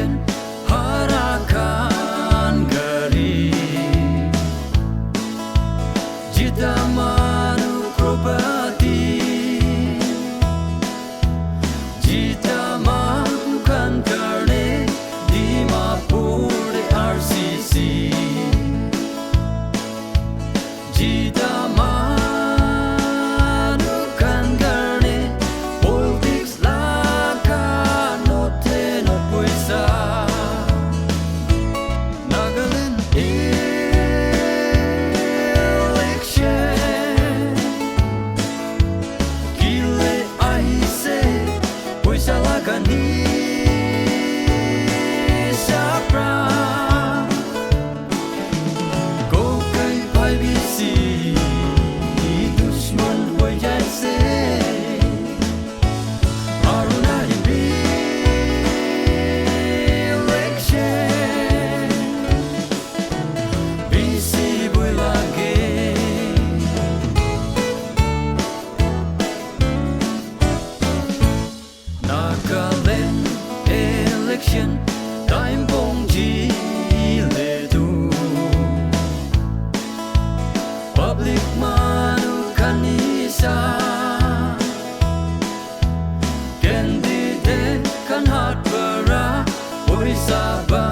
election harakan gari jita manu krobati jita makan karne di mapur RCC jita manukan karne politics LAGA note not POISA Nagaland election kile aise POISA LAGA NiSA pra go kai pai bisi dushman ho jaise aruna bi election bisi boi lage Nagaland election time bong ji le du public manu kanisa candidate kan hat bara POISA ba